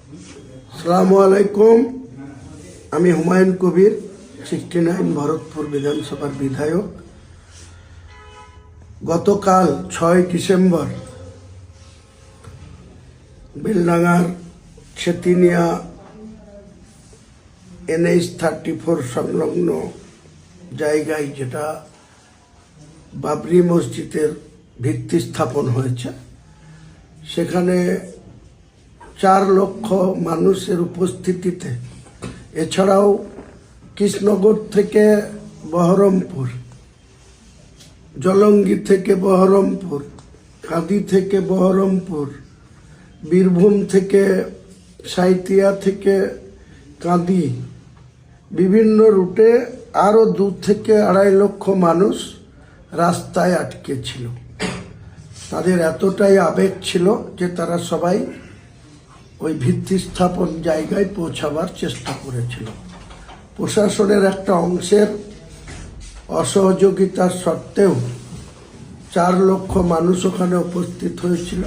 আসসালামু আলাইকুম। আমি হুমায়ুন কবির, 69 ভরতপুর বিধানসভার বিধায়ক। গতকাল 6 ডিসেম্বর বেলডাঙ্গার ছেতিনিয়া NH-34 সংলগ্ন জায়গায়, যেটা বাবরি মসজিদের ভিত্তি স্থাপন হয়েছে, সেখানে 4 লক্ষ মানুষের উপস্থিতিতে, এছাড়াও কৃষ্ণনগর থেকে বহরমপুর, জলঙ্গি থেকে বহরমপুর, কাঁদি থেকে বহরমপুর, বীরভূম থেকে, সাঁইথিয়া থেকে কাঁদি, বিভিন্ন রুটে আরও 2 থেকে 2.5 লক্ষ মানুষ রাস্তায় আটকে ছিল। তাদের এতটাই আবেগ ছিল যে তারা সবাই ওই ভিত্তি স্থাপন জায়গায় পৌঁছাবার চেষ্টা করেছিল। প্রশাসনের একটা অংশের অসহযোগিতার সত্ত্বেও 4 লক্ষ মানুষ ওখানে উপস্থিত হয়েছিল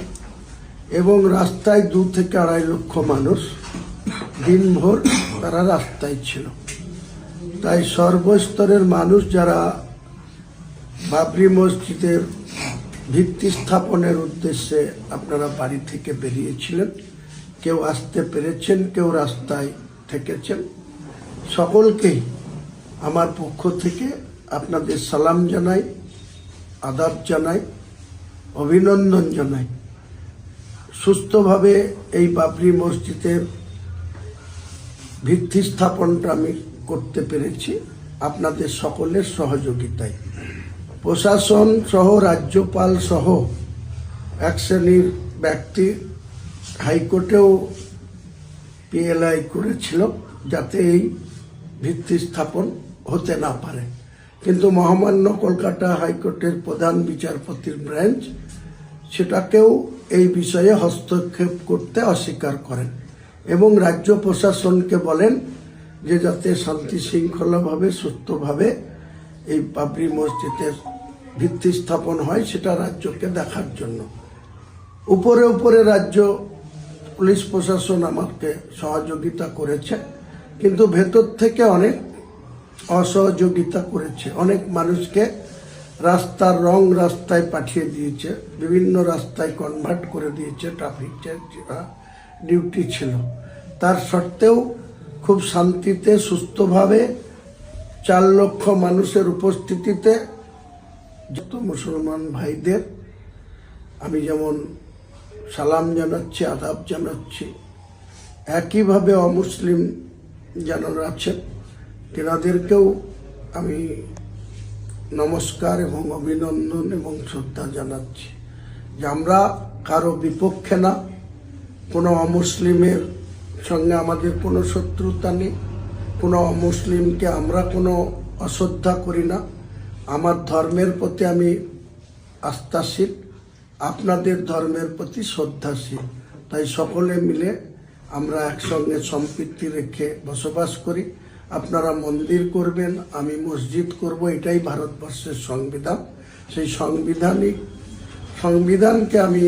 এবং রাস্তায় 2 থেকে 2.5 লক্ষ মানুষ দিনভর তারা রাস্তায় ছিল। তাই সর্বস্তরের মানুষ যারা বাবরি মসজিদের ভিত্তি স্থাপনের উদ্দেশ্যে আপনারা বাড়ি থেকে বেরিয়েছিলেন, কেউ আসতে পেরেছেন, কেউ রাস্তায় থেকেছেন, সকলকেই আমার পক্ষ থেকে আপনাদের সালাম জানাই, আদাব জানাই, অভিনন্দন জানাই। সুস্থভাবে এই বাবরি মসজিদের ভিত্তি স্থাপনটা আমি করতে পেরেছি আপনাদের সকলের সহযোগিতায়। প্রশাসন সহ, রাজ্যপাল সহ এক শ্রেণীর ব্যক্তি হাইকোর্টেও PLI করেছিল যাতে এই ভিত্তি স্থাপন হতে না পারে, কিন্তু মহামান্য কলকাতা হাইকোর্টের প্রধান বিচারপতির ব্রাঞ্চ সেটাকেও এই বিষয়ে হস্তক্ষেপ করতে অস্বীকার করেন এবং রাজ্য প্রশাসনকে বলেন যে যাতে শান্তি শৃঙ্খলাভাবে, সুস্থভাবে এই বাবরি মসজিদের ভিত্তি স্থাপন হয় সেটা রাজ্যকে দেখার জন্য। উপরে উপরে রাজ্য পুলিশ প্রশাসন আমাকে সহযোগিতা করেছে, কিন্তু ভেতর থেকে অনেক অসহযোগিতা করেছে। অনেক মানুষকে রাস্তার রং রাস্তায় পাঠিয়ে দিয়েছে, বিভিন্ন রাস্তায় কনভার্ট করে দিয়েছে। ট্রাফিক ডিউটি ছিল, তার সত্ত্বেও খুব শান্তিতে, সুস্থভাবে 4 লক্ষ মানুষের উপস্থিতিতে যত মুসলমান ভাইদের আমি যেমন সালাম জানাচ্ছি, আদাব জানাচ্ছি, একইভাবে অমুসলিম যারা আছেন তেনাদেরকেও আমি নমস্কার এবং অভিনন্দন এবং শ্রদ্ধা জানাচ্ছি যে আমরা কারো বিপক্ষে না, কোনো অমুসলিমের সঙ্গে আমাদের কোনো শত্রুতা নেই, কোনো অমুসলিমকে আমরা কোনো অশ্রদ্ধা করি না। আমার ধর্মের প্রতি আমি আস্থাশীল, আপনাদের ধর্মের প্রতি শ্রদ্ধাশীল। তাই সকলে মিলে আমরা একসঙ্গে সম্প্রীতি রেখে বসবাস করি। আপনারা মন্দির করবেন, আমি মসজিদ করব, এটাই ভারতবর্ষের সংবিধান। সেই সংবিধানকে আমি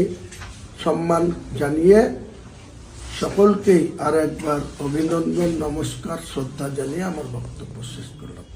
সম্মান জানিয়ে সকলকেই আর একবার অভিনন্দন, নমস্কার, শ্রদ্ধা জানিয়ে আমার বক্তব্য শেষ করলাম।